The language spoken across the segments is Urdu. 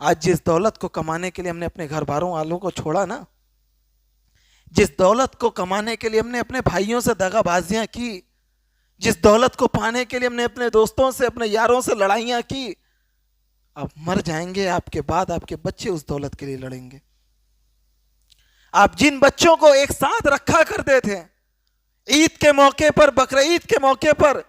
آج جس دولت کو کمانے کے لیے ہم نے اپنے گھر والوں کو چھوڑا نا، جس دولت کو کمانے کے لیے ہم نے اپنے بھائیوں سے دغا بازیاں کی، جس دولت کو پانے کے لیے ہم نے اپنے دوستوں سے اپنے یاروں سے لڑائیاں کی، اب مر جائیں گے، آپ کے بعد آپ کے بچے اس دولت کے لیے لڑیں گے۔ آپ جن بچوں کو ایک ساتھ رکھا کرتے تھے عید کے موقع پر، بقرعید کے موقع پر،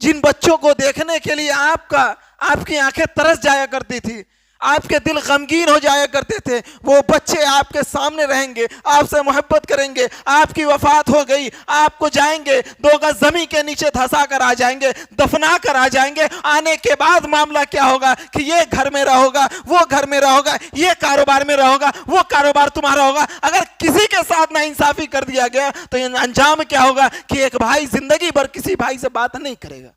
جن بچوں کو دیکھنے کے لیے آپ کی آنکھیں ترس جایا کرتی تھی، آپ کے دل غمگین ہو جایا کرتے تھے، وہ بچے آپ کے سامنے رہیں گے، آپ سے محبت کریں گے، آپ کی وفات ہو گئی، آپ کو جائیں گے 2 گز زمین کے نیچے دھسا کر آ جائیں گے، دفنا کر آ جائیں گے۔ آنے کے بعد معاملہ کیا ہوگا کہ یہ گھر میرا ہوگا، وہ گھر میرا ہوگا، یہ کاروبار میرا ہوگا، وہ کاروبار تمہارا ہوگا۔ اگر کسی کے ساتھ ناانصافی کر دیا گیا تو انجام کیا ہوگا کہ ایک بھائی زندگی بھر کسی بھائی سے بات نہیں کرے گا۔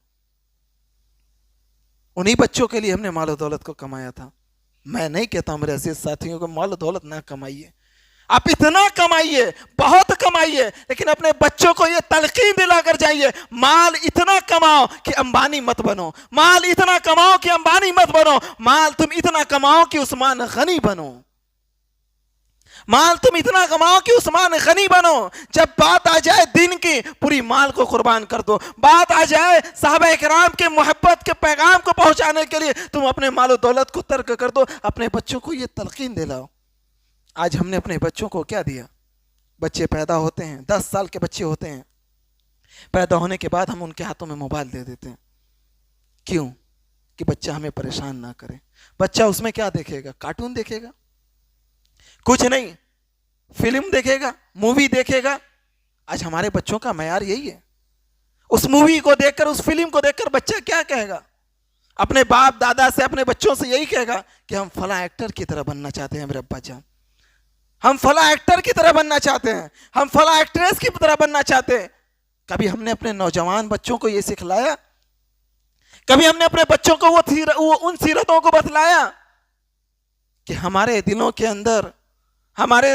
انہی بچوں کے لیے ہم نے مال و دولت کو کمایا تھا۔ میں نہیں کہتا ہوں میرے عزیز ساتھیوں کو مال و دولت نہ کمائیے، آپ اتنا کمائیے، بہت کمائیے، لیکن اپنے بچوں کو یہ تلقین دلا کر جائیے، مال اتنا کماؤ کہ امبانی مت بنو، مال اتنا کماؤ کہ امبانی مت بنو، مال تم اتنا کماؤ کہ عثمان غنی بنو، مال تم اتنا کماؤ کہ عثمان غنی بنو۔ جب بات آ جائے دین کی، پوری مال کو قربان کر دو، بات آ جائے صحابہ کرام کے محبت کے پیغام کو پہنچانے کے لیے تم اپنے مال و دولت کو ترک کر دو۔ اپنے بچوں کو یہ تلقین دلاؤ۔ آج ہم نے اپنے بچوں کو کیا دیا؟ بچے پیدا ہوتے ہیں، 10 سال کے بچے ہوتے ہیں، پیدا ہونے کے بعد ہم ان کے ہاتھوں میں موبائل دے دیتے ہیں۔ کیوں؟ کہ بچہ ہمیں پریشان نہ کرے۔ بچہ اس میں کیا دیکھے گا؟ کارٹون دیکھے گا؟ کچھ نہیں، فلم دیکھے گا، مووی دیکھے گا۔ آج ہمارے بچوں کا معیار یہی ہے۔ اس مووی کو دیکھ کر، اس فلم کو دیکھ کر بچہ کیا کہے گا؟ اپنے باپ دادا سے، اپنے بچوں سے یہی کہے گا کہ ہم فلاں ایکٹر کی طرح بننا چاہتے ہیں میرے ابا جان، ہم فلاں ایکٹر کی طرح بننا چاہتے ہیں، ہم فلاں ایکٹریس کی طرح بننا چاہتے ہیں۔ کبھی ہم نے اپنے نوجوان بچوں کو یہ سکھلایا؟ کبھی ہم نے اپنے بچوں کو وہ ان سیرتوں کو بتلایا کہ ہمارے دلوں کے اندر، ہمارے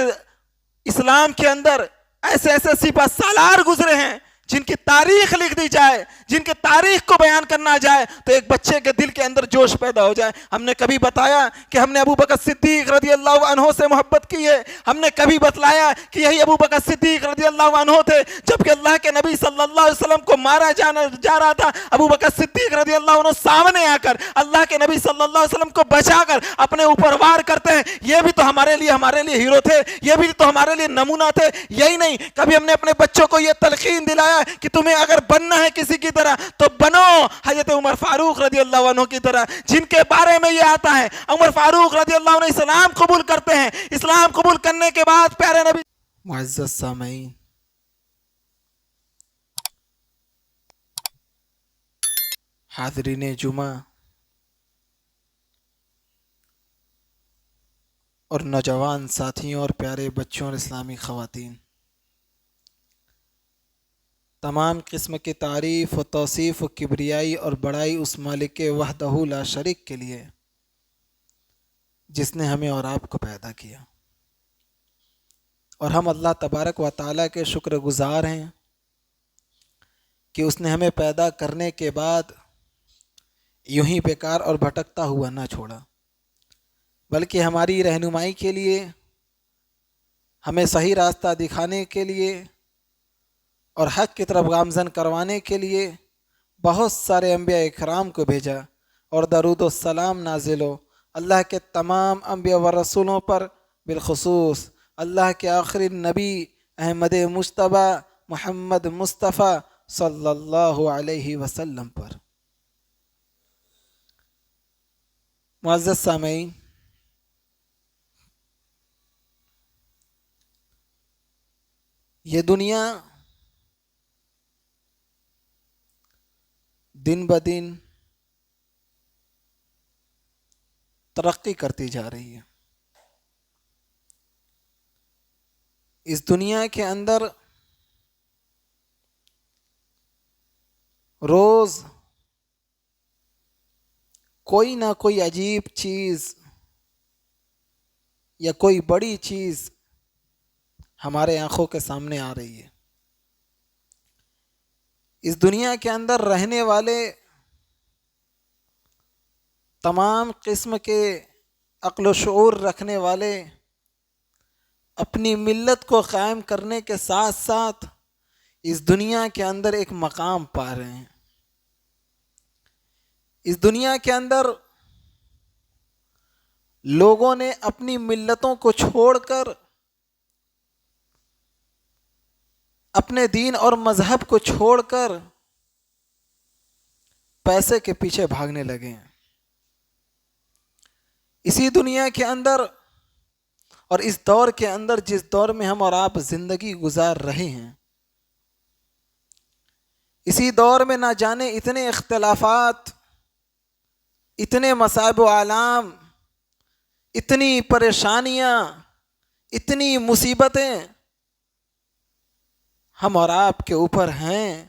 اسلام کے اندر ایسے ایسے سپہ سالار گزرے ہیں جن کی تاریخ لکھ دی جائے، جن کی تاریخ کو بیان کرنا جائے تو ایک بچے کے دل کے اندر جوش پیدا ہو جائے۔ ہم نے کبھی بتایا کہ ہم نے ابو بکر صدیق رضی اللہ عنہ سے محبت کی ہے؟ ہم نے کبھی بتلایا کہ یہی ابو بکر صدیق رضی اللہ عنہ تھے جبکہ اللہ کے نبی صلی اللہ علیہ وسلم کو مارا جا رہا تھا، ابو بکر صدیق رضی اللہ عنہ سامنے آ کر اللہ کے نبی صلی اللہ علیہ وسلم کو بچا کر اپنے اوپر وار کرتے ہیں؟ یہ بھی تو ہمارے لیے ہیرو تھے، یہ بھی تو ہمارے لیے نمونہ تھے۔ یہی نہیں، کبھی ہم نے اپنے بچوں کو یہ تلقین دلایا کہ تمہیں اگر بننا ہے کسی کی طرح تو بنو حضرت عمر فاروق رضی اللہ عنہ کی طرح، جن کے بارے میں یہ آتا ہے عمر فاروق رضی اللہ عنہ اسلام قبول کرتے ہیں، اسلام قبول کرنے کے بعد پیارے نبی۔ معزز سامعین، حاضرین جمعہ اور نوجوان ساتھیوں اور پیارے بچوں اور اسلامی خواتین، تمام قسم کی تعریف و توصیف و کبریائی اور بڑائی اس مالک وحدہ لا شریک کے لیے جس نے ہمیں اور آپ کو پیدا کیا، اور ہم اللہ تبارک و تعالیٰ کے شکر گزار ہیں کہ اس نے ہمیں پیدا کرنے کے بعد یوں ہی بیکار اور بھٹکتا ہوا نہ چھوڑا، بلکہ ہماری رہنمائی کے لیے، ہمیں صحیح راستہ دکھانے کے لیے اور حق کی طرف گامزن کروانے کے لیے بہت سارے انبیاء اکرام کو بھیجا، اور درود و سلام نازل ہو اللہ کے تمام انبیاء و رسولوں پر، بالخصوص اللہ کے آخری نبی احمد مجتبی محمد مصطفیٰ صلی اللہ علیہ وسلم پر۔ معزز سامعین، یہ دنیا دن بدن ترقی کرتی جا رہی ہے۔ اس دنیا کے اندر روز کوئی نہ کوئی عجیب چیز یا کوئی بڑی چیز ہمارے آنکھوں کے سامنے آ رہی ہے۔ اس دنیا کے اندر رہنے والے تمام قسم کے عقل و شعور رکھنے والے اپنی ملت کو قائم کرنے کے ساتھ ساتھ اس دنیا کے اندر ایک مقام پا رہے ہیں. اس دنیا کے اندر لوگوں نے اپنی ملتوں کو چھوڑ کر اپنے دین اور مذہب کو چھوڑ کر پیسے کے پیچھے بھاگنے لگے ہیں. اسی دنیا کے اندر اور اس دور کے اندر جس دور میں ہم اور آپ زندگی گزار رہے ہیں، اسی دور میں نہ جانے اتنے اختلافات، اتنے مصائب و آلام، اتنی پریشانیاں، اتنی مصیبتیں ہم اور آپ کے اوپر ہیں.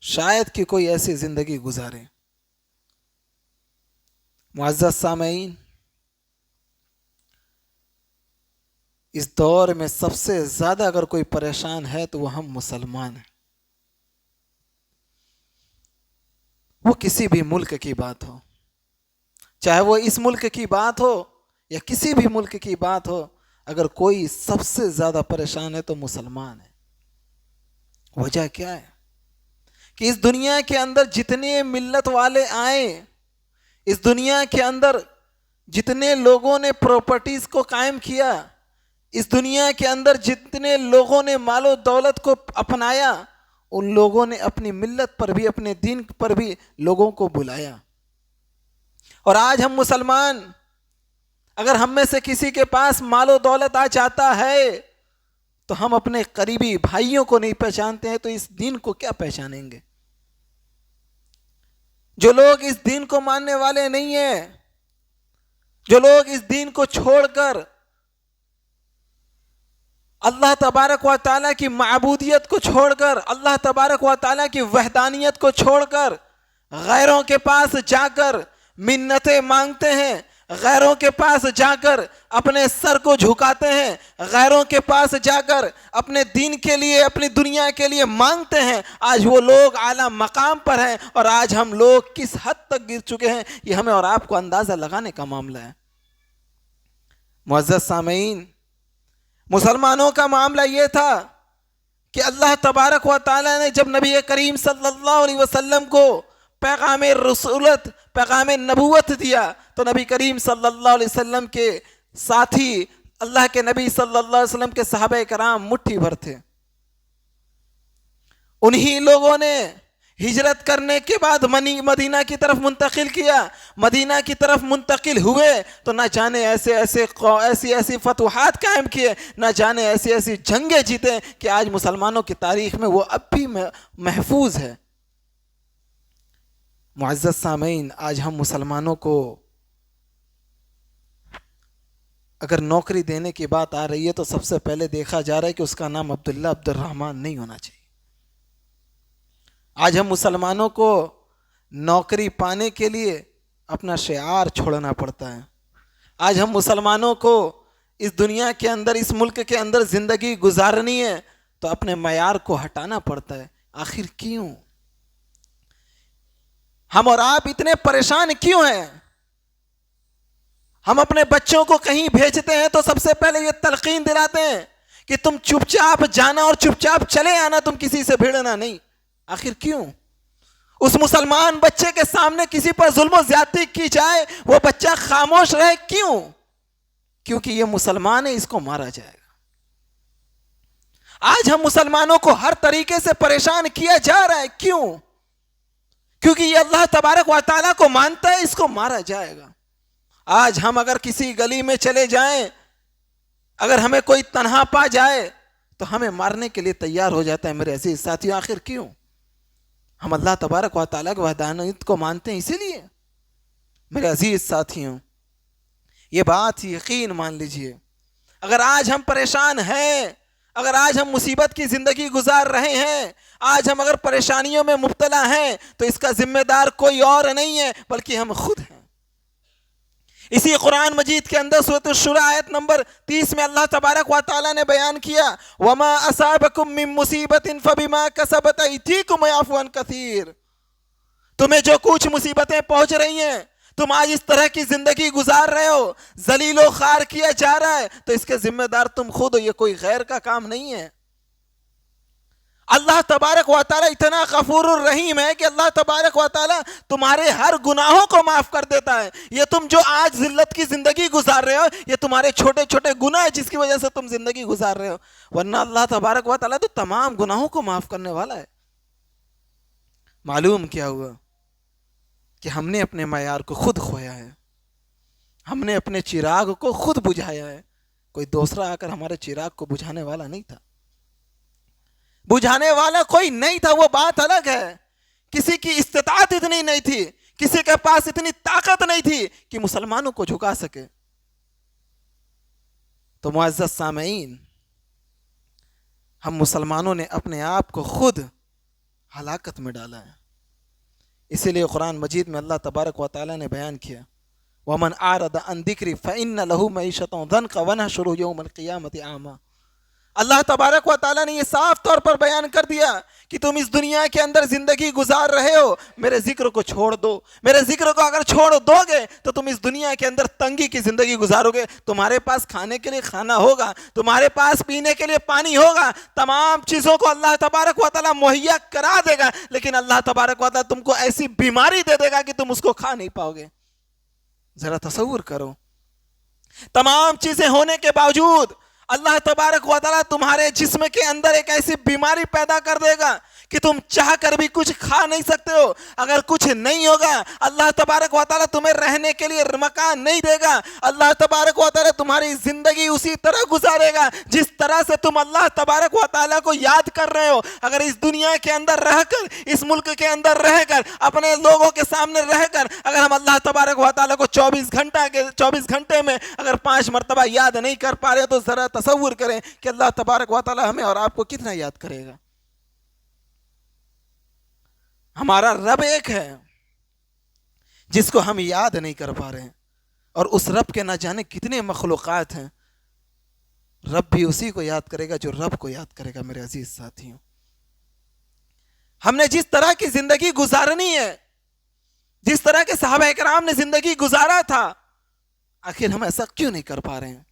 شاید کہ کوئی ایسی زندگی گزارے. معزز سامعین، اس دور میں سب سے زیادہ اگر کوئی پریشان ہے تو وہ ہم مسلمان ہیں. وہ کسی بھی ملک کی بات ہو، چاہے وہ اس ملک کی بات ہو یا کسی بھی ملک کی بات ہو، اگر کوئی سب سے زیادہ پریشان ہے تو مسلمان ہے. وجہ کیا ہے؟ کہ اس دنیا کے اندر جتنے ملت والے آئے، اس دنیا کے اندر جتنے لوگوں نے پراپرٹیز کو قائم کیا، اس دنیا کے اندر جتنے لوگوں نے مال و دولت کو اپنایا، ان لوگوں نے اپنی ملت پر بھی، اپنے دین پر بھی لوگوں کو بلایا. اور آج ہم مسلمان، اگر ہم میں سے کسی کے پاس مال و دولت آ جاتا ہے تو ہم اپنے قریبی بھائیوں کو نہیں پہچانتے ہیں تو اس دین کو کیا پہچانیں گے؟ جو لوگ اس دین کو ماننے والے نہیں ہیں، جو لوگ اس دین کو چھوڑ کر اللہ تبارک و تعالیٰ کی معبودیت کو چھوڑ کر، اللہ تبارک و تعالیٰ کی وحدانیت کو چھوڑ کر غیروں کے پاس جا کر منتیں مانگتے ہیں، غیروں کے پاس جا کر اپنے سر کو جھکاتے ہیں، غیروں کے پاس جا کر اپنے دین کے لیے، اپنی دنیا کے لیے مانگتے ہیں، آج وہ لوگ اعلیٰ مقام پر ہیں. اور آج ہم لوگ کس حد تک گر چکے ہیں، یہ ہمیں اور آپ کو اندازہ لگانے کا معاملہ ہے. معزز سامعین، مسلمانوں کا معاملہ یہ تھا کہ اللہ تبارک و تعالیٰ نے جب نبی کریم صلی اللہ علیہ وسلم کو پیغام رسولت، پیغام نبوت دیا تو نبی کریم صلی اللہ علیہ وسلم کے ساتھی، اللہ کے نبی صلی اللہ علیہ وسلم کے صحابہ کرام مٹھی بھر تھے. انہی لوگوں نے ہجرت کرنے کے بعد مدینہ کی طرف منتقل کیا. مدینہ کی طرف منتقل ہوئے تو نہ جانے ایسی فتوحات قائم کیے، نہ جانے ایسی جنگیں جیتے کہ آج مسلمانوں کی تاریخ میں وہ اب بھی محفوظ ہے. معزز سامعین، آج ہم مسلمانوں کو اگر نوکری دینے کی بات آ رہی ہے تو سب سے پہلے دیکھا جا رہا ہے کہ اس کا نام عبداللہ عبد الرحمن نہیں ہونا چاہیے. آج ہم مسلمانوں کو نوکری پانے کے لیے اپنا شعار چھوڑنا پڑتا ہے. آج ہم مسلمانوں کو اس دنیا کے اندر، اس ملک کے اندر زندگی گزارنی ہے تو اپنے معیار کو ہٹانا پڑتا ہے. آخر کیوں؟ ہم اور آپ اتنے پریشان کیوں ہیں؟ ہم اپنے بچوں کو کہیں بھیجتے ہیں تو سب سے پہلے یہ تلقین دلاتے ہیں کہ تم چپ چاپ جانا اور چپ چاپ چلے آنا، تم کسی سے بھیڑنا نہیں. آخر کیوں؟ اس مسلمان بچے کے سامنے کسی پر ظلم و زیادتی کی جائے، وہ بچہ خاموش رہے. کیوں؟ کیونکہ یہ مسلمان ہے، اس کو مارا جائے گا. آج ہم مسلمانوں کو ہر طریقے سے پریشان کیا جا رہا ہے. کیوں؟ کیونکہ یہ اللہ تبارک و تعالیٰ کو مانتا ہے، اس کو مارا جائے گا. آج ہم اگر کسی گلی میں چلے جائیں، اگر ہمیں کوئی تنہا پا جائے تو ہمیں مارنے کے لیے تیار ہو جاتا ہے. میرے عزیز ساتھیوں، آخر کیوں؟ ہم اللہ تبارک و تعالیٰ کی وحدانیت کو مانتے ہیں اسی لیے. میرے عزیز ساتھیوں، یہ بات یقین مان لیجئے، اگر آج ہم پریشان ہیں، اگر آج ہم مصیبت کی زندگی گزار رہے ہیں، آج ہم اگر پریشانیوں میں مبتلا ہیں تو اس کا ذمہ دار کوئی اور نہیں ہے بلکہ ہم خود ہیں. اسی قرآن مجید کے اندر سورۃ الشورى آیت نمبر 30 میں اللہ تبارک و تعالیٰ نے بیان کیا، وَمَا أَصَابَكُم مِّن مُّصِيبَةٍ فَبِمَا كَسَبَتْ أَيْدِيكُمْ وَيَعْفُو عَن كَثِيرٍ. تمہیں جو کچھ مصیبتیں پہنچ رہی ہیں، تم آج اس طرح کی زندگی گزار رہے ہو، ذلیل و خوار کیا جا رہا ہے، تو اس کے ذمہ دار تم خود ہو، یہ کوئی غیر کا کام نہیں ہے۔ اللہ تبارک و تعالیٰ اتنا غفور الرحیم ہے کہ اللہ تبارک و تعالیٰ تمہارے ہر گناہوں کو معاف کر دیتا ہے۔ یہ تم جو آج ذلت کی زندگی گزار رہے ہو، یہ تمہارے چھوٹے چھوٹے گناہ ہیں جس کی وجہ سے تم زندگی گزار رہے ہو، ورنہ اللہ تبارک و تعالیٰ تو تمام گناہوں کو معاف کرنے والا ہے۔ معلوم کیا ہوا کہ ہم نے اپنے معیار کو خود کھویا ہے، ہم نے اپنے چراغ کو خود بجھایا ہے، کوئی دوسرا آ کر ہمارے چراغ کو بجھانے والا نہیں تھا، بجھانے والا کوئی نہیں تھا، وہ بات الگ ہے۔ کسی کی استطاعت اتنی نہیں تھی، کسی کے پاس اتنی طاقت نہیں تھی کہ مسلمانوں کو جھکا سکے۔ تو معزز سامعین، ہم مسلمانوں نے اپنے آپ کو خود ہلاکت میں ڈالا ہے۔ اسی لیے قرآن مجید میں اللہ تبارک و تعالیٰ نے بیان کیا، وَمَنْ أَعْرَضَ عَنْ ذِكْرِي فَإِنَّ لَهُ مَعِيشَةً ضَنْكًا وَنَحْشُرُهُ يَوْمَ الْقِيَامَةِ أَعْمَىٰ۔ اللہ تبارک و تعالیٰ نے یہ صاف طور پر بیان کر دیا کہ تم اس دنیا کے اندر زندگی گزار رہے ہو، میرے ذکر کو چھوڑ دو، میرے ذکر کو اگر چھوڑ دو گے تو تم اس دنیا کے اندر تنگی کی زندگی گزارو گے۔ تمہارے پاس کھانے کے لیے کھانا ہوگا، تمہارے پاس پینے کے لیے پانی ہوگا، تمام چیزوں کو اللہ تبارک و تعالیٰ مہیا کرا دے گا، لیکن اللہ تبارک و تعالیٰ تم کو ایسی بیماری دے دے گا کہ تم اس کو کھا نہیں پاؤ گے۔ ذرا تصور کرو، تمام چیزیں ہونے کے باوجود اللہ تبارک و تعالیٰ تمہارے جسم کے اندر ایک ایسی بیماری پیدا کر دے گا کہ تم چاہ کر بھی کچھ کھا نہیں سکتے ہو۔ اگر کچھ نہیں ہوگا، اللہ تبارک و تعالیٰ تمہیں رہنے کے لیے مکان نہیں دے گا، اللہ تبارک و تعالیٰ تمہاری زندگی اسی طرح گزارے گا جس طرح سے تم اللہ تبارک و تعالیٰ کو یاد کر رہے ہو۔ اگر اس دنیا کے اندر رہ کر، اس ملک کے اندر رہ کر، اپنے لوگوں کے سامنے رہ کر اگر ہم اللہ تبارک و تعالیٰ کو 24 گھنٹے میں اگر 5 مرتبہ یاد نہیں کر پا رہے تو ذرا تصور کریں کہ اللہ تبارک و تعالیٰ ہمیں اور آپ کو کتنا یاد کرے گا۔ ہمارا رب ایک ہے جس کو ہم یاد نہیں کر پا رہے ہیں، اور اس رب کے نہ جانے کتنے مخلوقات ہیں۔ رب بھی اسی کو یاد کرے گا جو رب کو یاد کرے گا۔ میرے عزیز ساتھیوں، ہم نے جس طرح کی زندگی گزارنی ہے، جس طرح کے صحابہ کرام نے زندگی گزارا تھا، آخر ہم ایسا کیوں نہیں کر پا رہے ہیں؟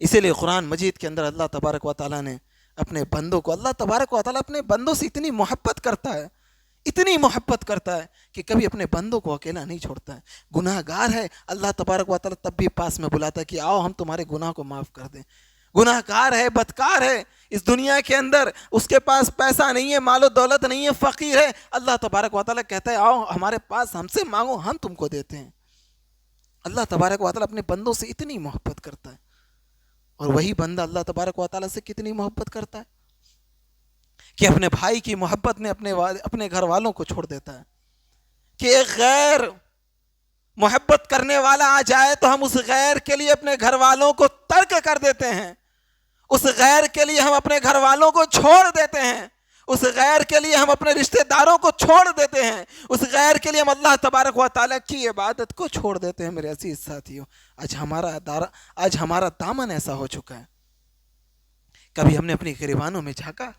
اسی لیے قرآن مجید کے اندر اللہ تبارک و تعالیٰ نے اپنے بندوں کو، اللہ تبارک و تعالیٰ اپنے بندوں سے اتنی محبت کرتا ہے، اتنی محبت کرتا ہے کہ کبھی اپنے بندوں کو اکیلا نہیں چھوڑتا ہے۔ گناہ گار ہے، اللہ تبارک و تعالیٰ تب بھی پاس میں بلاتا ہے کہ آؤ ہم تمہارے گناہ کو معاف کر دیں۔ گناہ گار ہے، بدکار ہے، اس دنیا کے اندر اس کے پاس پیسہ نہیں ہے، مال و دولت نہیں ہے، فقیر ہے، اللہ تبارک و تعالیٰ کہتا ہے آؤ ہمارے پاس، ہم سے مانگو، ہم تم کو دیتے ہیں۔ اللہ تبارک و تعالیٰ اپنے بندوں سے اتنی محبت کرتا ہے، اور وہی بندہ اللہ تبارک و تعالیٰ سے کتنی محبت کرتا ہے کہ اپنے بھائی کی محبت میں اپنے گھر والوں کو چھوڑ دیتا ہے کہ ایک غیر محبت کرنے والا آ جائے تو ہم اس غیر کے لیے اپنے گھر والوں کو ترک کر دیتے ہیں، اس غیر کے لیے ہم اپنے گھر والوں کو چھوڑ دیتے ہیں، اس غیر کے لیے ہم اپنے رشتہ داروں کو چھوڑ دیتے ہیں، اس غیر کے لیے ہم اللہ تبارک و تعالیٰ کی عبادت کو چھوڑ دیتے ہیں۔ میرے عزیز ساتھیوں، آج ہمارا دامن ایسا ہو چکا ہے۔ کبھی ہم نے اپنی گریبانوں میں جھانکا؟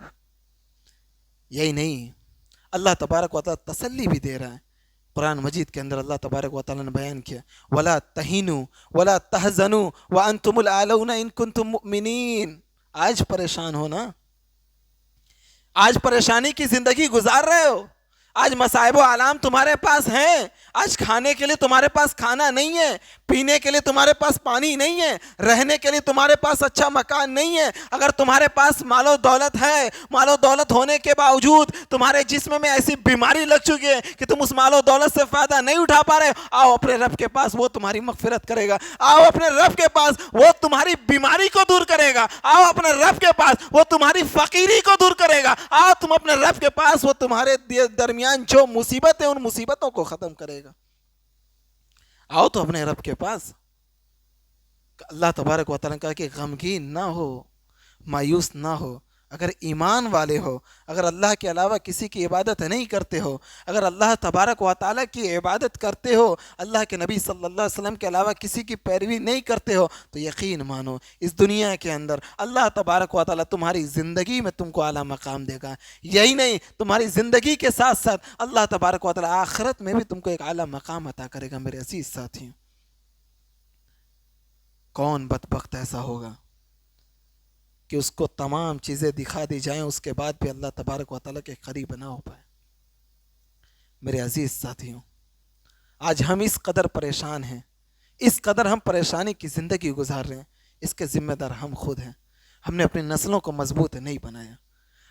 یہی نہیں، اللہ تبارک و تعالیٰ تسلی بھی دے رہا ہے۔ قرآن مجید کے اندر اللہ تبارک و تعالیٰ نے بیان کیا، وَلَا تَهِنُوا وَلَا تَحْزَنُوا وَأَنْتُمُ الْأَعْلَوْنَ إِن كُنتُم مُؤْمِنِينَ۔ آج پریشان ہو نا، آج پریشانی کی زندگی گزار رہے ہو، آج مصائب و آلام تمہارے پاس ہیں، آج کھانے کے لیے تمہارے پاس کھانا نہیں ہے، پینے کے لیے تمہارے پاس پانی نہیں ہے، رہنے کے لیے تمہارے پاس اچھا مکان نہیں ہے۔ اگر تمہارے پاس مال و دولت ہے، مال و دولت ہونے کے باوجود تمہارے جسم میں ایسی بیماری لگ چکی ہے کہ تم اس مال و دولت سے فائدہ نہیں اٹھا پا رہے، آؤ اپنے رب کے پاس، وہ تمہاری مغفرت کرے گا۔ آؤ اپنے رب کے پاس، وہ تمہاری بیماری کو دور کرے گا۔ آؤ اپنے رب کے پاس، وہ تمہاری فقیری کو دور کرے گا۔ آؤ تم اپنے رب کے پاس، وہ تمہارے درمیان جو مصیبت ہے ان مصیبتوں کو ختم کرے گا۔ آؤ تو اپنے رب کے پاس۔ اللہ تبارک و تعالیٰ نے کہا کہ غمگین نہ ہو، مایوس نہ ہو، اگر ایمان والے ہو، اگر اللہ کے علاوہ کسی کی عبادت نہیں کرتے ہو، اگر اللہ تبارک و تعالیٰ کی عبادت کرتے ہو، اللہ کے نبی صلی اللہ علیہ وسلم کے علاوہ کسی کی پیروی نہیں کرتے ہو، تو یقین مانو اس دنیا کے اندر اللہ تبارک و تعالیٰ تمہاری زندگی میں تم کو اعلیٰ مقام دے گا۔ یہی نہیں، تمہاری زندگی کے ساتھ ساتھ اللہ تبارک و تعالیٰ آخرت میں بھی تم کو ایک اعلیٰ مقام عطا کرے گا۔ میرے عزیز ساتھیوں، کون بدبخت ایسا ہوگا کہ اس کو تمام چیزیں دکھا دی جائیں، اس کے بعد بھی اللہ تبارک و تعالیٰ کے قریب نہ ہو پائے؟ میرے عزیز ساتھیوں، آج ہم اس قدر پریشان ہیں، اس قدر ہم پریشانی کی زندگی گزار رہے ہیں، اس کے ذمہ دار ہم خود ہیں۔ ہم نے اپنی نسلوں کو مضبوط نہیں بنایا،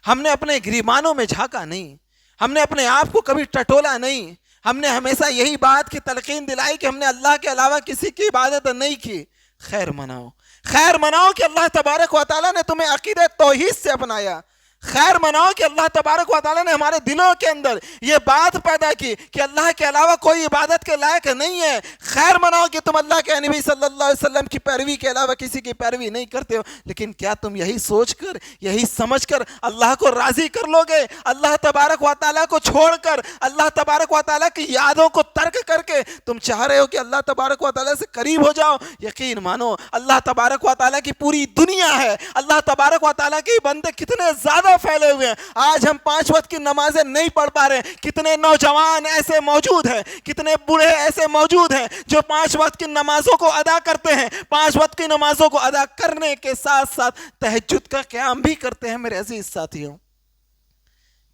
ہم نے اپنے گریبانوں میں جھانکا نہیں، ہم نے اپنے آپ کو کبھی ٹٹولا نہیں، ہم نے ہمیشہ یہی بات کی تلقین دلائی کہ ہم نے اللہ کے علاوہ کسی کی عبادت نہیں کی۔ خیر مناؤ، خیر مناؤ کہ اللہ تبارک و تعالیٰ نے تمہیں عقیدہ توحید سے اپنایا۔ خیر مناؤ کہ اللہ تبارک و تعالیٰ نے ہمارے دلوں کے اندر یہ بات پیدا کی کہ اللہ کے علاوہ کوئی عبادت کے لائق نہیں ہے۔ خیر مناؤ کہ تم اللہ کے نبی صلی اللہ علیہ وسلم کی پیروی کے علاوہ کسی کی پیروی نہیں کرتے ہو۔ لیکن کیا تم یہی سوچ کر، یہی سمجھ کر اللہ کو راضی کر لو گے؟ اللہ تبارک و تعالیٰ کو چھوڑ کر، اللہ تبارک و تعالیٰ کی یادوں کو ترک کر کے تم چاہ رہے ہو کہ اللہ تبارک و تعالیٰ سے قریب ہو جاؤ؟ یقین مانو اللہ تبارک و تعالیٰ کی پوری دنیا ہے، اللہ تبارک و تعالیٰ کے بندے کتنے زیادہ پھیلے ہوئے ہیں۔ آج ہم 5 وقت کی نمازیں نہیں پڑھ پا رہے، کتنے نوجوان ایسے موجود ہیں، کتنے بوڑھے ایسے موجود ہیں جو 5 وقت کی نمازوں کو ادا کرتے ہیں، 5 وقت کی نمازوں کو ادا کرنے کے ساتھ ساتھ تہجد کا قیام بھی کرتے ہیں۔ میرے عزیز ساتھیوں،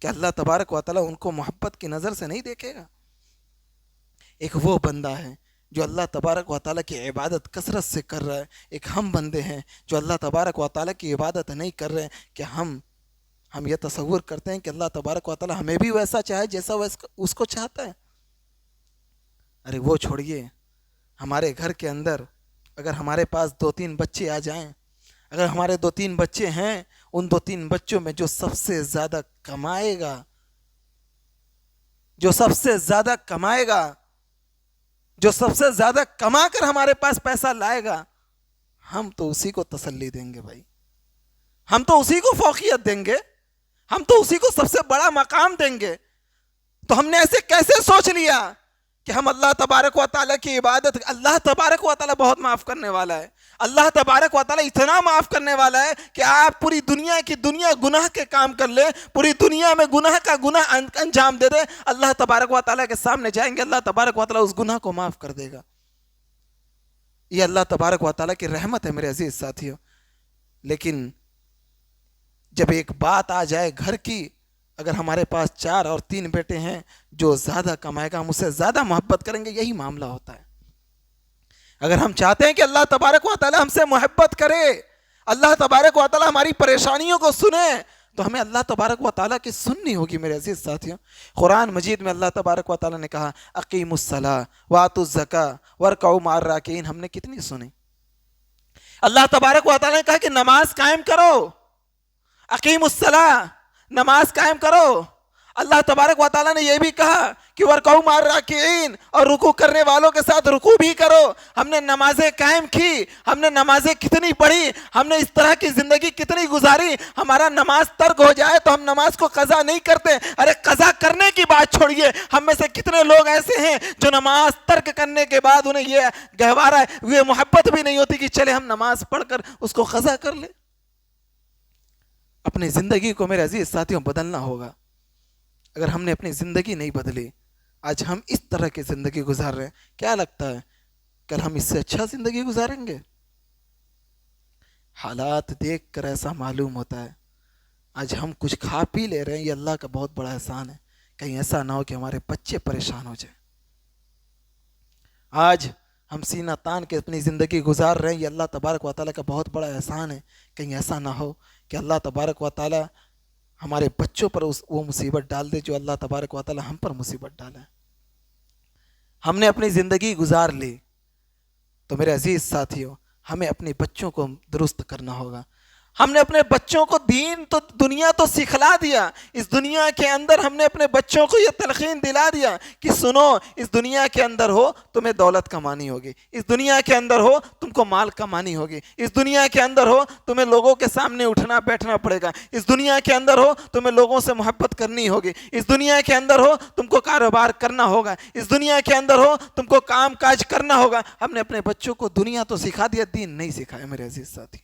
کہ اللہ تبارک و تعالیٰ ان کو محبت کی نظر سے نہیں دیکھے گا؟ ایک وہ بندہ ہے جو اللہ تبارک و تعالیٰ کی عبادت کثرت سے کر رہا ہے، ایک ہم بندے ہیں جو اللہ تبارک و تعالیٰ کی عبادت نہیں کر رہے ہیں، کہ ہم یہ تصور کرتے ہیں کہ اللہ تبارک و تعالیٰ ہمیں بھی ویسا چاہے جیسا وہ اس کو چاہتا ہے۔ ارے وہ چھوڑیے، ہمارے گھر کے اندر اگر ہمارے پاس 2-3 بچے آ جائیں، اگر ہمارے 2-3 بچے ہیں، ان 2-3 بچوں میں جو سب سے زیادہ کمائے گا، جو سب سے زیادہ کمائے گا، جو سب سے زیادہ کما کر ہمارے پاس پیسہ لائے گا، ہم تو اسی کو تسلی دیں گے بھائی، ہم تو اسی کو فوقیت دیں گے، ہم تو اسی کو سب سے بڑا مقام دیں گے۔ تو ہم نے ایسے کیسے سوچ لیا کہ ہم اللہ تبارک و تعالیٰ کی عبادت؟ اللہ تبارک و تعالیٰ بہت معاف کرنے والا ہے، اللہ تبارک و تعالیٰ اتنا معاف کرنے والا ہے کہ آپ پوری دنیا کی دنیا گناہ کے کام کر لیں، پوری دنیا میں گناہ کا گناہ انجام دے دیں، اللہ تبارک و تعالیٰ کے سامنے جائیں گے، اللہ تبارک و تعالیٰ اس گناہ کو معاف کر دے گا۔ یہ اللہ تبارک و تعالیٰ کی رحمت ہے میرے عزیز ساتھیوں۔ لیکن جب ایک بات آ جائے گھر کی، اگر ہمارے پاس 4 اور 3 بیٹے ہیں، جو زیادہ کمائے گا ہم اسے زیادہ محبت کریں گے، یہی معاملہ ہوتا ہے۔ اگر ہم چاہتے ہیں کہ اللہ تبارک و تعالیٰ ہم سے محبت کرے، اللہ تبارک و تعالیٰ ہماری پریشانیوں کو سنے، تو ہمیں اللہ تبارک و تعالیٰ کی سننی ہوگی میرے عزیز ساتھیوں۔ قرآن مجید میں اللہ تبارک و تعالیٰ نے کہا اقیموا الصلاۃ وآتوا الزکاۃ وارکعوا مع الراکعین، ہم نے کتنی سنی؟ اللہ تبارک و تعالیٰ نے کہا کہ نماز قائم کرو، اقیموا الصلاۃ، نماز قائم کرو۔ اللہ تبارک و تعالیٰ نے یہ بھی کہا کہ وارکعوا مع الراکعین، اور رکوع کرنے والوں کے ساتھ رکوع بھی کرو۔ ہم نے نمازیں قائم کی، ہم نے نمازیں کتنی پڑھی، ہم نے اس طرح کی زندگی کتنی گزاری۔ ہمارا نماز ترک ہو جائے تو ہم نماز کو قضا نہیں کرتے۔ ارے قضا کرنے کی بات چھوڑیے، ہم میں سے کتنے لوگ ایسے ہیں جو نماز ترک کرنے کے بعد انہیں یہ گہوارہ یہ محبت بھی نہیں ہوتی کہ چلے ہم نماز پڑھ کر اس کو قضا کر لیں۔ اپنی زندگی کو میرے عزیز ساتھیوں بدلنا ہوگا۔ اگر ہم نے اپنی زندگی نہیں بدلی، آج ہم اس طرح کی زندگی گزار رہے ہیں، کیا لگتا ہے کل ہم اس سے اچھا زندگی گزاریں گے؟ حالات دیکھ کر ایسا معلوم ہوتا ہے آج ہم کچھ کھا پی لے رہے ہیں، یہ اللہ کا بہت بڑا احسان ہے، کہیں ایسا نہ ہو کہ ہمارے بچے پریشان ہو جائیں۔ آج ہم سینہ تان کے اپنی زندگی گزار رہے ہیں، یہ اللہ تبارک و تعالیٰ کا بہت بڑا احسان ہے، کہیں ایسا نہ ہو کہ اللہ تبارک و تعالیٰ ہمارے بچوں پر وہ مصیبت ڈال دے جو اللہ تبارک و تعالیٰ ہم پر مصیبت ڈالا ہے۔ ہم نے اپنی زندگی گزار لی، تو میرے عزیز ساتھیوں ہمیں اپنے بچوں کو درست کرنا ہوگا۔ ہم نے اپنے بچوں کو دین تو دنیا تو سکھلا دیا، اس دنیا کے اندر ہم نے اپنے بچوں کو یہ تلقین دلا دیا کہ سنو، اس دنیا کے اندر ہو تمہیں دولت کمانی ہوگی، اس دنیا کے اندر ہو تم کو مال کمانی ہوگی، اس دنیا کے اندر ہو تمہیں لوگوں کے سامنے اٹھنا بیٹھنا پڑے گا، اس دنیا کے اندر ہو تمہیں لوگوں سے محبت کرنی ہوگی، اس دنیا کے اندر ہو تم کو کاروبار کرنا ہوگا، اس دنیا کے اندر ہو تم کو کام کاج کرنا ہوگا۔ ہم نے اپنے بچوں کو دنیا تو سکھا دیا، دین نہیں سکھایا میرے عزیز ساتھی۔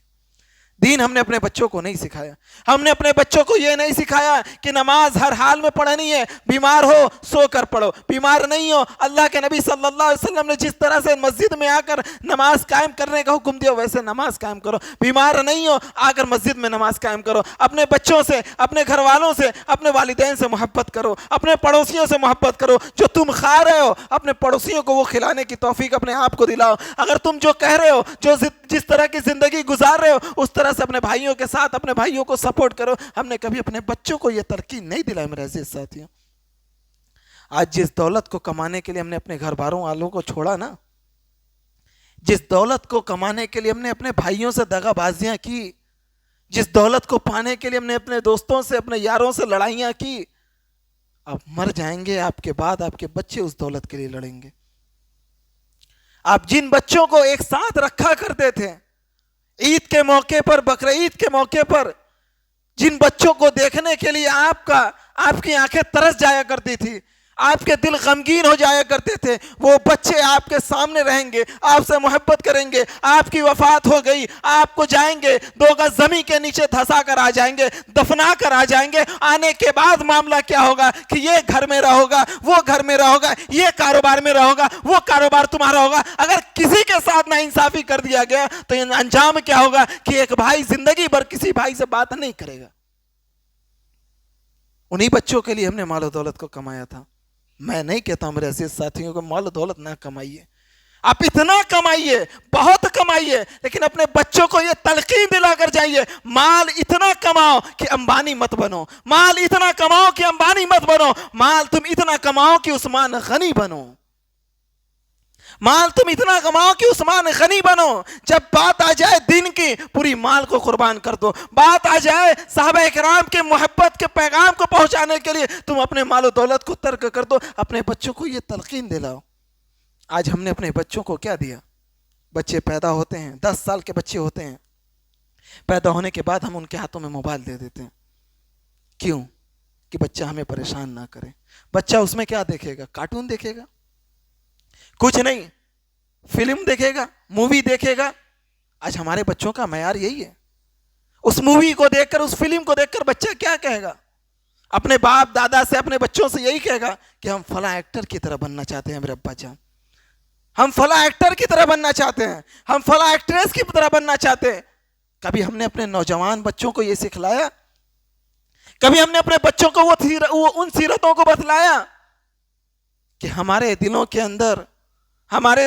دین ہم نے اپنے بچوں کو نہیں سکھایا۔ ہم نے اپنے بچوں کو یہ نہیں سکھایا کہ نماز ہر حال میں پڑھنی ہے، بیمار ہو سو کر پڑھو، بیمار نہیں ہو، اللہ کے نبی صلی اللہ علیہ وسلم نے جس طرح سے مسجد میں آ کر نماز قائم کرنے کا حکم دیا ویسے نماز قائم کرو، بیمار نہیں ہو آ کر مسجد میں نماز قائم کرو۔ اپنے بچوں سے، اپنے گھر والوں سے، اپنے والدین سے محبت کرو، اپنے پڑوسیوں سے محبت کرو، جو تم کھا رہے ہو اپنے پڑوسیوں کو وہ کھلانے کی توفیق اپنے آپ کو دلاؤ۔ اگر تم جو کہہ رہے ہو، جو جس طرح کی زندگی گزار رہے ہو اس طرح سے اپنے بھائیوں کے ساتھ اپنے بھائیوں کو سپورٹ کرو۔ ہم نے کبھی اپنے بچوں کو یہ تلقین نہیں دلائی میرے عزیز ساتھیوں۔ آج جس دولت کو کمانے کے لیے ہم نے اپنے گھر والوں کو چھوڑا نا، جس دولت کو کمانے کے لیے ہم نے اپنے بھائیوں سے دغا بازیاں کی، جس دولت کو پانے کے لیے ہم نے اپنے دوستوں سے اپنے یاروں سے لڑائیاں کی، اب مر جائیں گے آپ کے بعد آپ کے بچے اس دولت کے لیے لڑیں گے۔ آپ جن بچوں کو ایک ساتھ رکھا کرتے تھے عید کے موقع پر، بقرعید کے موقع پر، جن بچوں کو دیکھنے کے لیے آپ کی آنکھیں ترس جایا کرتی تھی، آپ کے دل غمگین ہو جایا کرتے تھے، وہ بچے آپ کے سامنے رہیں گے، آپ سے محبت کریں گے۔ آپ کی وفات ہو گئی، آپ کو جائیں گے 2 گز زمین کے نیچے دھسا کر آ جائیں گے، دفنا کر آ جائیں گے۔ آنے کے بعد معاملہ کیا ہوگا کہ یہ گھر میں رہو گا، وہ گھر میں رہو گا، یہ کاروبار میں رہو گا، وہ کاروبار تمہارا ہوگا۔ اگر کسی کے ساتھ ناانصافی کر دیا گیا تو انجام کیا ہوگا کہ ایک بھائی زندگی بھر کسی بھائی سے بات نہیں کرے گا۔ انہی بچوں کے لیے ہم نے مال و دولت کو کمایا تھا۔ میں نہیں کہتا ہوں میرے عزیز ساتھیوں کو مال و دولت نہ کمائیے، آپ اتنا کمائیے، بہت کمائیے، لیکن اپنے بچوں کو یہ تلقین دلا کر جائیے، مال اتنا کماؤ کہ امبانی مت بنو، مال اتنا کماؤ کہ امبانی مت بنو، مال تم اتنا کماؤ کہ عثمان غنی بنو، مال تم اتنا کماؤ کہ عثمان غنی بنو۔ جب بات آ جائے دین کی پوری مال کو قربان کر دو، بات آ جائے صحابہ کرام کے محبت کے پیغام کو پہنچانے کے لیے تم اپنے مال و دولت کو ترک کر دو۔ اپنے بچوں کو یہ تلقین دلاؤ۔ آج ہم نے اپنے بچوں کو کیا دیا؟ بچے پیدا ہوتے ہیں، 10 سال کے بچے ہوتے ہیں، پیدا ہونے کے بعد ہم ان کے ہاتھوں میں موبائل دے دیتے ہیں۔ کیوں؟ کہ بچہ ہمیں پریشان نہ کرے۔ بچہ اس میں کیا دیکھے گا؟ کارٹون دیکھے گا؟ کچھ نہیں، فلم دیکھے گا، مووی دیکھے گا۔ آج ہمارے بچوں کا معیار یہی ہے۔ اس مووی کو دیکھ کر، اس فلم کو دیکھ کر بچہ کیا کہے گا؟ اپنے باپ دادا سے، اپنے بچوں سے یہی کہے گا کہ ہم فلاں ایکٹر کی طرح بننا چاہتے ہیں میرے ابا جان، ہم فلاں ایکٹر کی طرح بننا چاہتے ہیں، ہم فلاں ایکٹریس کی طرح بننا چاہتے ہیں۔ کبھی ہم نے اپنے نوجوان بچوں کو یہ سکھلایا؟ کبھی ہم نے اپنے بچوں کو ان سیرتوں کو بتلایا کہ ہمارے دلوں کے اندر، ہمارے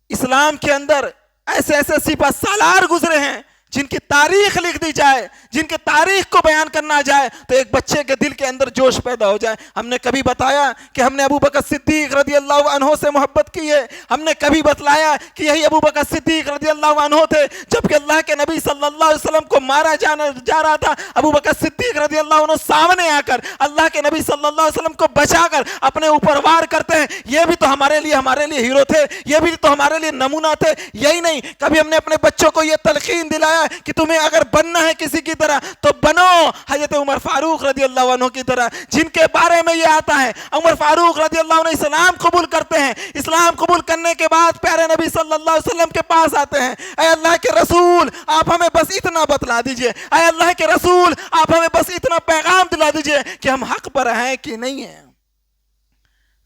اسلام کے اندر ایسے ایسے سپہ سالار گزرے ہیں جن کی تاریخ لکھ دی جائے، جن کی تاریخ کو بیان کرنا جائے تو ایک بچے کے دل کے اندر جوش پیدا ہو جائے۔ ہم نے کبھی بتایا کہ ہم نے ابو بکر صدیق رضی اللہ عنہ سے محبت کی ہے؟ ہم نے کبھی بتلایا کہ یہی ابو بکر صدیق رضی اللہ عنہ تھے جبکہ اللہ کے نبی صلی اللہ علیہ وسلم کو مارا جا رہا تھا، ابو بکر صدیق رضی اللہ عنہ سامنے آ کر اللہ کے نبی صلی اللہ علیہ وسلم کو بچا کر اپنے اوپر وار کرتے ہیں؟ یہ بھی تو ہمارے لیے ہیرو تھے، یہ بھی تو ہمارے لیے نمونہ تھے۔ یہی نہیں، کبھی ہم نے اپنے بچوں کو یہ تلقین دلایا کہ تمہیں اگر بننا ہے کسی کی طرح تو بنو حضرت عمر فاروق رضی اللہ عنہ کی طرح، جن کے بارے میں یہ آتا ہے عمر فاروق رضی اللہ عنہ اسلام قبول کرتے ہیں، اسلام قبول کرنے کے بعد پیارے نبی صلی اللہ علیہ وسلم کے پاس آتے ہیں، اے اللہ کے رسول آپ ہمیں بس اتنا بتلا دیجئے، اے اللہ کے رسول آپ ہمیں بس اتنا پیغام دلا دیجئے کہ ہم حق پر ہیں کہ نہیں ہیں۔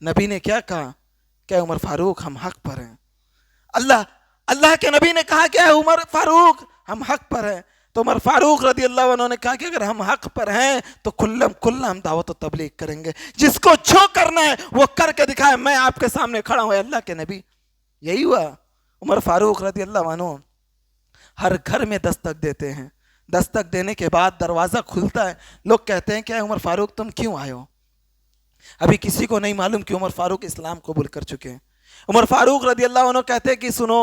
نبی نے کیا کہا کہ عمر فاروق ہم حق پر ہیں۔ اللہ کے نبی نے کہا کہ عمر فاروق ہم حق پر ہیں، تو عمر فاروق رضی اللہ عنہ نے کہا کہ اگر ہم حق پر ہیں تو کھلم ہم دعوت و تبلیغ کریں گے، جس کو جو کرنا ہے وہ کر کے دکھائے، میں آپ کے سامنے کھڑا ہوں۔ اللہ کے نبی یہی ہوا، عمر فاروق رضی اللہ عنہ ہر گھر میں دستک دیتے ہیں، دستک دینے کے بعد دروازہ کھلتا ہے، لوگ کہتے ہیں کہ عمر فاروق تم کیوں آئے ہو؟ ابھی کسی کو نہیں معلوم کہ عمر فاروق اسلام قبول کر چکے ہیں۔ عمر فاروق رضی اللہ عنہ کہتے ہیں کہ سنو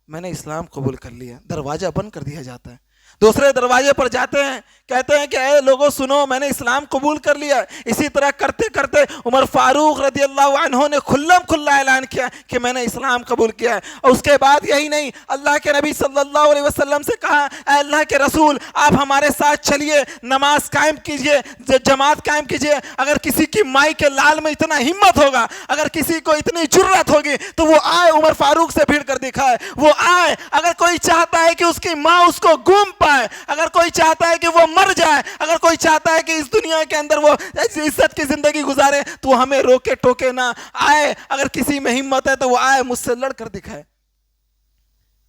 میں نے اسلام قبول کر لیا، دروازہ بند کر دیا جاتا ہے۔ دوسرے دروازے پر جاتے ہیں, کہتے ہیں کہ اے لوگوں سنو, میں نے اسلام قبول کر لیا. اسی طرح کرتے کرتے عمر فاروق رضی اللہ عنہ نے کھلم کھلا اعلان کیا کہ میں نے اسلام قبول کیا ہے. اور اس کے بعد یہی نہیں, اللہ کے نبی صلی اللہ علیہ وسلم سے کہا, اے اللہ کے رسول آپ ہمارے ساتھ چلیے, نماز قائم کیجئے, جماعت قائم کیجئے. اگر کسی کی مائی کے لال میں اتنا ہمت ہوگا, اگر کسی کو اتنی جرأت ہوگی تو وہ آئے عمر فاروق سے بھیڑ کر دکھائے, وہ آئے. اگر کوئی چاہتا ہے کہ اس کی ماں اس کو گم پائے, اگر کوئی چاہتا ہے کہ وہ مر جائے, اگر کوئی چاہتا ہے کہ اس دنیا کے اندر وہ عزت کی زندگی گزارے, تو ہمیں روکے ٹوکے نہ, آئے. اگر کسی میں ہمت ہے تو وہ آئے, مجھ سے لڑ کر دکھائے.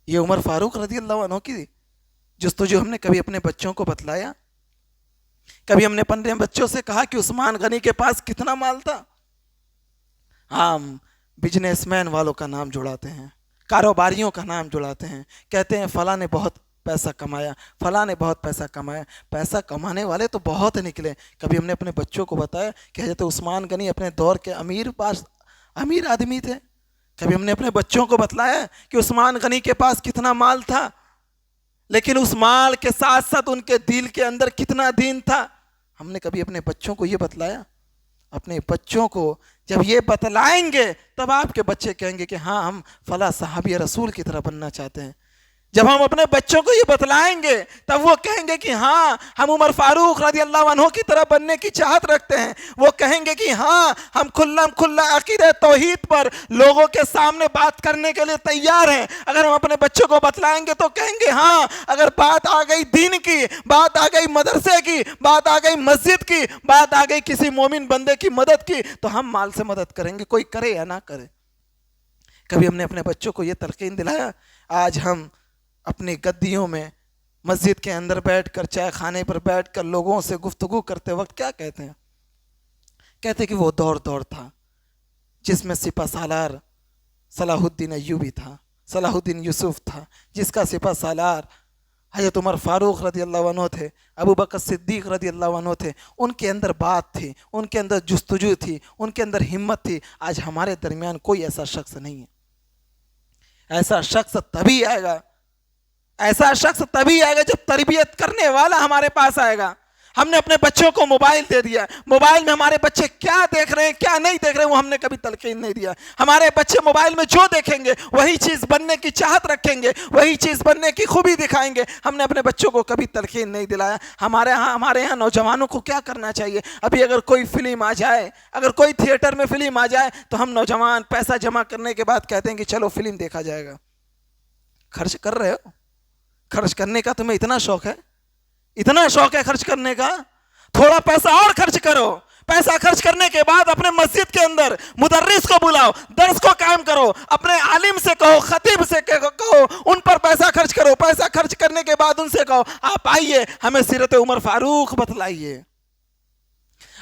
یہ عمر فاروق رضی اللہ عنہ کی جستجو ہم نے کبھی اپنے بچوں کو بتلایا؟ کبھی ہم نے اپنے بچوں سے کہا کہ عثمان غنی کے پاس کتنا مال تھا؟ ہم بزنس مین والوں کا نام جڑاتے ہیں, کاروباریوں کا نام جڑاتے ہیں, کہتے ہیں فلاں نے بہت پیسہ کمایا, فلاں نے بہت پیسہ کمایا. پیسہ کمانے والے تو بہت نکلے. کبھی ہم نے اپنے بچوں کو بتایا کہ حضرت عثمان غنی اپنے دور کے امیر آدمی تھے؟ کبھی ہم نے اپنے بچوں کو بتلایا کہ عثمان غنی کے پاس کتنا مال تھا, لیکن اس مال کے ساتھ ساتھ ان کے دل کے اندر کتنا دین تھا؟ ہم نے کبھی اپنے بچوں کو یہ بتلایا؟ اپنے بچوں کو جب یہ بتلائیں گے تب آپ کے بچے کہیں گے کہ ہاں ہم فلاں صحابی رسول کی طرح بننا چاہتے ہیں. جب ہم اپنے بچوں کو یہ بتلائیں گے تب وہ کہیں گے کہ ہاں ہم عمر فاروق رضی اللہ عنہ کی طرح بننے کی چاہت رکھتے ہیں. وہ کہیں گے کہ ہاں ہم کھلم کھلا عقیدہ توحید پر لوگوں کے سامنے بات کرنے کے لیے تیار ہیں. اگر ہم اپنے بچوں کو بتلائیں گے تو کہیں گے ہاں اگر بات آ گئی دین کی, بات آ گئی مدرسے کی, بات آ گئی مسجد کی, بات آ گئی کسی مومن بندے کی مدد کی, تو ہم مال سے مدد کریں گے, کوئی کرے یا نہ کرے. کبھی ہم نے اپنے بچوں کو یہ تلقین دلایا؟ آج ہم اپنی گدیوں میں مسجد کے اندر بیٹھ کر, چائے خانے پر بیٹھ کر لوگوں سے گفتگو کرتے وقت کیا کہتے ہیں؟ کہتے کہ وہ دور تھا جس میں سپہ سالار صلاح الدین ایوبی تھا, صلاح الدین یوسف تھا, جس کا سپہ سالار حضرت عمر فاروق رضی اللہ عنہ تھے, ابو بکر صدیق رضی اللہ عنہ تھے. ان کے اندر بات تھی, ان کے اندر جستجو تھی, ان کے اندر ہمت تھی. آج ہمارے درمیان کوئی ایسا شخص نہیں ہے. ایسا شخص تبھی آئے گا, ایسا شخص تبھی آئے گا جب تربیت کرنے والا ہمارے پاس آئے گا. ہم نے اپنے بچوں کو موبائل دے دیا, موبائل میں ہمارے بچے کیا دیکھ رہے ہیں کیا نہیں دیکھ رہے ہیں وہ ہم نے کبھی تلقین نہیں دیا. ہمارے بچے موبائل میں جو دیکھیں گے وہی چیز بننے کی چاہت رکھیں گے, وہی چیز بننے کی خوبی دکھائیں گے. ہم نے اپنے بچوں کو کبھی تلقین نہیں دلایا. ہمارے ہاں نوجوانوں کو کیا کرنا چاہیے؟ ابھی اگر کوئی فلم آ جائے, اگر کوئی تھیٹر میں فلم آ جائے تو ہم نوجوان پیسہ جمع کرنے کے بعد کہتے ہیں کہ چلو فلم دیکھا جائے گا. خرچ کر رہے ہو؟ خرچ کرنے کا تمہیں اتنا شوق ہے, اتنا شوق ہے خرچ کرنے کا؟ تھوڑا پیسہ اور خرچ کرو. پیسہ خرچ کرنے کے بعد اپنے مسجد کے اندر مدرس کو بلاؤ, درس کو قائم کرو, اپنے عالم سے کہو, خطیب سے کہو, ان پر پیسہ خرچ کرو. پیسہ خرچ کرنے کے بعد ان سے کہو آپ آئیے ہمیں سیرت عمر فاروق بتلائیے.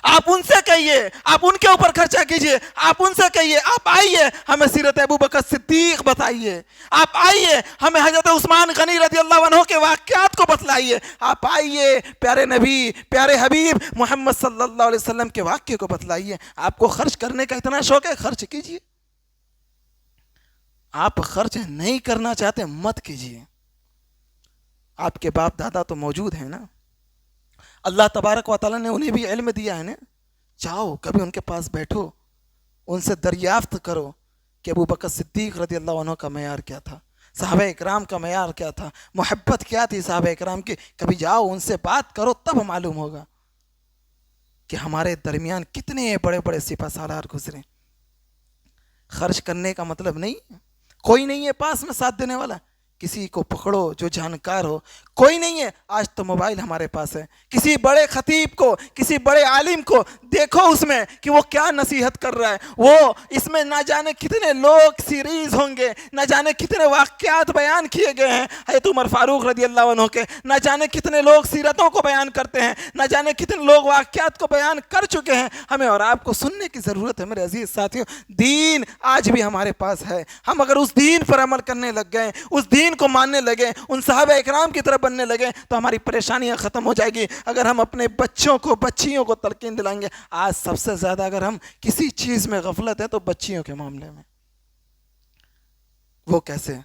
آپ ان سے کہیے, آپ ان کے اوپر خرچہ کیجئے, آپ ان سے کہیے آپ آئیے ہمیں سیرت ابو بکر صدیق بتائیے, آپ آئیے ہمیں حضرت عثمان غنی رضی اللہ عنہ کے واقعات کو بتلائیے, آپ آئیے پیارے نبی پیارے حبیب محمد صلی اللہ علیہ وسلم کے واقعے کو بتلائیے. آپ کو خرچ کرنے کا اتنا شوق ہے, خرچ کیجئے. آپ خرچ نہیں کرنا چاہتے مت کیجئے. آپ کے باپ دادا تو موجود ہیں نا, اللہ تبارک و تعالیٰ نے انہیں بھی علم دیا ہے نا. جاؤ کبھی ان کے پاس بیٹھو, ان سے دریافت کرو کہ ابو بکر صدیق رضی اللہ عنہ کا معیار کیا تھا, صحابہ اکرام کا معیار کیا تھا, محبت کیا تھی صحابہ اکرام کی. کبھی جاؤ ان سے بات کرو, تب معلوم ہوگا کہ ہمارے درمیان کتنے بڑے بڑے سپہ سالار گزرے. خرچ کرنے کا مطلب نہیں, کوئی نہیں ہے پاس میں ساتھ دینے والا. کسی کو پکڑو جو جانکار ہو, کوئی نہیں ہے. آج تو موبائل ہمارے پاس ہے. کسی بڑے خطیب کو, کسی بڑے عالم کو دیکھو اس میں کہ وہ کیا نصیحت کر رہا ہے. وہ اس میں نہ جانے کتنے لوگ سیریز ہوں گے, نہ جانے کتنے واقعات بیان کیے گئے ہیں حضرت عمر فاروق رضی اللہ عنہ کے, نہ جانے کتنے لوگ سیرتوں کو بیان کرتے ہیں, نہ جانے کتنے لوگ واقعات کو بیان کر چکے ہیں. ہمیں اور آپ کو سننے کی ضرورت ہے میرے عزیز ساتھیوں. دین آج بھی ہمارے پاس ہے. ہم اگر اس دین پر عمل کرنے لگ گئے, اس دین کو ماننے لگے, ان صحابہ اکرام کی طرف بننے لگے, تو ہماری پریشانیاں ختم ہو جائے گی. اگر ہم اپنے بچوں کو, بچیوں کو تلقین دلائیں گے. آج سب سے زیادہ اگر ہم کسی چیز میں غفلت ہے تو بچیوں کے معاملے میں. وہ کیسے؟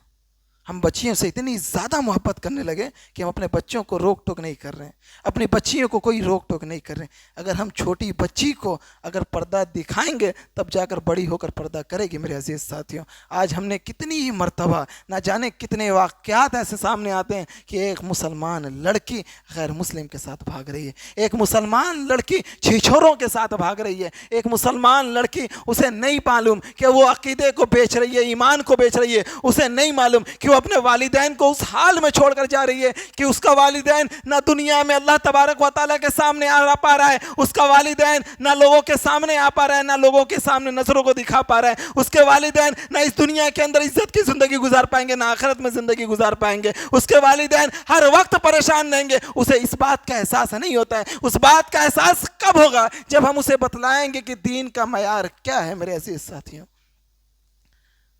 ہم بچیوں سے اتنی زیادہ محبت کرنے لگے کہ ہم اپنے بچوں کو روک ٹوک نہیں کر رہے ہیں، اپنی بچیوں کو کوئی روک ٹوک نہیں کر رہے ہیں۔ اگر ہم چھوٹی بچی کو اگر پردہ دکھائیں گے تب جا کر بڑی ہو کر پردہ کرے گی۔ میرے عزیز ساتھیوں، آج ہم نے کتنی ہی مرتبہ نہ جانے کتنے واقعات ایسے سامنے آتے ہیں کہ ایک مسلمان لڑکی غیر مسلم کے ساتھ بھاگ رہی ہے، ایک مسلمان لڑکی چھچوروں کے ساتھ بھاگ رہی ہے، ایک مسلمان لڑکی اسے نہیں معلوم کہ وہ عقیدے کو بیچ رہی ہے، ایمان کو بیچ رہی ہے، اسے نہیں معلوم کہ وہ اپنے والدین کو اس حال میں چھوڑ کر جا رہی ہے کہ اس کا والدین نہ دنیا میں اللہ تبارک و تعالیٰ کے سامنے آ پا رہا ہے، اس کا والدین نہ لوگوں کے سامنے آ پا رہا ہے، نہ لوگوں کے سامنے نظروں کو دکھا پا رہا ہے، اس کے والدین نہ اس دنیا کے اندر عزت کی زندگی گزار پائیں گے، نہ آخرت میں زندگی گزار پائیں گے، اس کے والدین ہر وقت پریشان رہیں گے۔ اسے اس بات کا احساس نہیں ہوتا ہے۔ اس بات کا احساس کب ہوگا؟ جب ہم اسے بتلائیں گے کہ دین کا معیار کیا ہے۔ میرے عزیز ساتھیوں،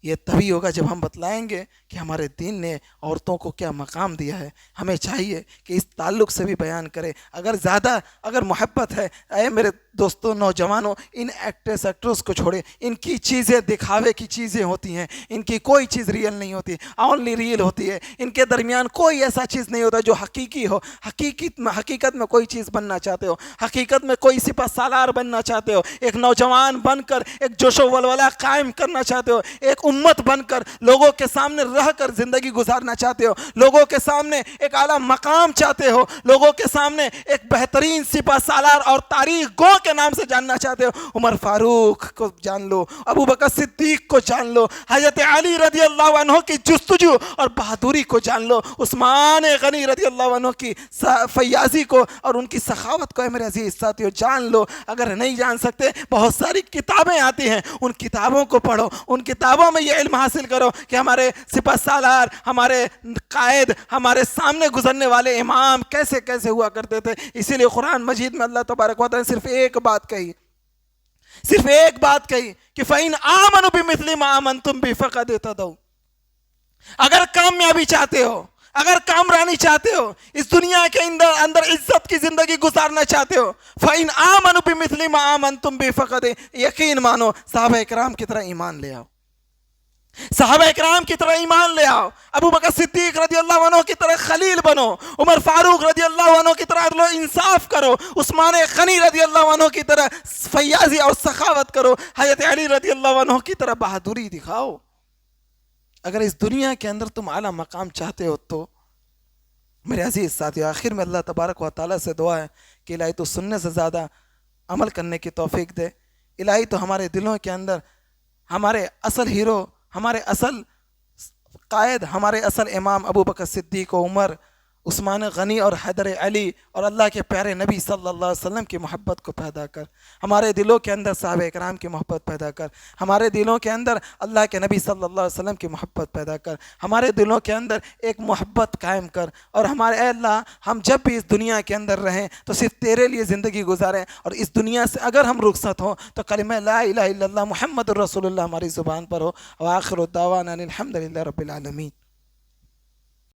یہ تبھی ہوگا جب ہم بتلائیں گے کہ ہمارے دین نے عورتوں کو کیا مقام دیا ہے۔ ہمیں چاہیے کہ اس تعلق سے بھی بیان کرے۔ اگر محبت ہے، اے میرے دوستوں، نوجوانوں، ان ایکٹرس کو چھوڑے۔ ان کی چیزیں دکھاوے کی چیزیں ہوتی ہیں، ان کی کوئی چیز ریئل نہیں ہوتی، اونلی ریئل ہوتی ہے۔ ان کے درمیان کوئی ایسا چیز نہیں ہوتا جو حقیقی ہو۔ حقیقت میں کوئی چیز بننا چاہتے ہو، حقیقت میں کوئی سپہ سالار بننا چاہتے ہو، ایک نوجوان بن کر ایک جوش و ولولہ قائم کرنا چاہتے ہو، ایک امت بن کر لوگوں کے سامنے رہ کر زندگی گزارنا چاہتے ہو، لوگوں کے سامنے ایک اعلیٰ مقام چاہتے ہو، لوگوں کے سامنے ایک بہترین سپہ سالار اور تاریخ گو کے نام سے جاننا چاہتے ہو، عمر فاروق کو جان لو، ابو بکر صدیق کو جان لو، حضرت علی رضی اللہ عنہ کی جستجو اور بہادری کو جان لو، عثمان غنی رضی اللہ عنہ کی فیاضی کو اور ان کی سخاوت کو۔ میرے عزیز ساتھیو، جان لو۔ اگر نہیں جان سکتے، بہت ساری کتابیں آتی ہیں، ان کتابوں کو پڑھو، ان کتابوں میں یہ علم حاصل کرو کہ ہمارے سپہ سالار، ہمارے قائد، ہمارے سامنے گزرنے والے امام کیسے کیسے ہوا کرتے تھے۔ اسی لیے قرآن مجید میں اللہ تبارک و تعالیٰ نے صرف ایک بات کہی کہ فَإِنْ آمَنُوا بِمِثْلِ مَا آمَنْتُمْ بِهِ فَقَدِ اهْتَدَوْا۔ اگر کامیابی چاہتے ہو، اگر کامرانی چاہتے ہو، اس دنیا کے اندر عزت کی زندگی گزارنا چاہتے ہو، فَإِنْ آمَنُوا بِمِثْلِ مَا آمَنْتُمْ بِهِ فَقَدِ، یقین مانو، صحابہ کرام کی طرح ایمان لے آؤ، صحابہ کرام کی طرح ایمان لے آؤ، ابو بکر صدیق رضی اللہ عنہ کی طرح خلیل بنو، عمر فاروق رضی اللہ عنہ کی طرح عدل و انصاف کرو، عثمان غنی رضی اللہ عنہ کی طرح فیاضی اور سخاوت کرو، حضرت علی رضی اللہ عنہ کی طرح بہادری دکھاؤ۔ اگر اس دنیا کے اندر تم اعلیٰ مقام چاہتے ہو تو میرے عزیز ساتھیو، آخر میں اللہ تبارک و تعالیٰ سے دعا ہے کہ الہی تو سننے سے زیادہ عمل کرنے کی توفیق دے۔ الہی تو ہمارے دلوں کے اندر ہمارے اصل ہیرو، ہمارے اصل قائد، ہمارے اصل امام ابو بکر صدیق و عمر، عثمان غنی اور حیدر علی اور اللہ کے پیارے نبی صلی اللہ علیہ وسلم کی محبت کو پیدا کر، ہمارے دلوں کے اندر صحابہ کرام کی محبت پیدا کر، ہمارے دلوں کے اندر اللہ کے نبی صلی اللہ علیہ وسلم کی محبت پیدا کر، ہمارے دلوں کے اندر ایک محبت قائم کر، اور ہمارے اے اللہ، ہم جب بھی اس دنیا کے اندر رہیں تو صرف تیرے لیے زندگی گزاریں، اور اس دنیا سے اگر ہم رخصت ہوں تو کلمہ لا الہ الا اللہ محمد الرسول اللہ ہماری زبان پر ہو۔ وآخر دعوانا الحمد للہ رب العالمین۔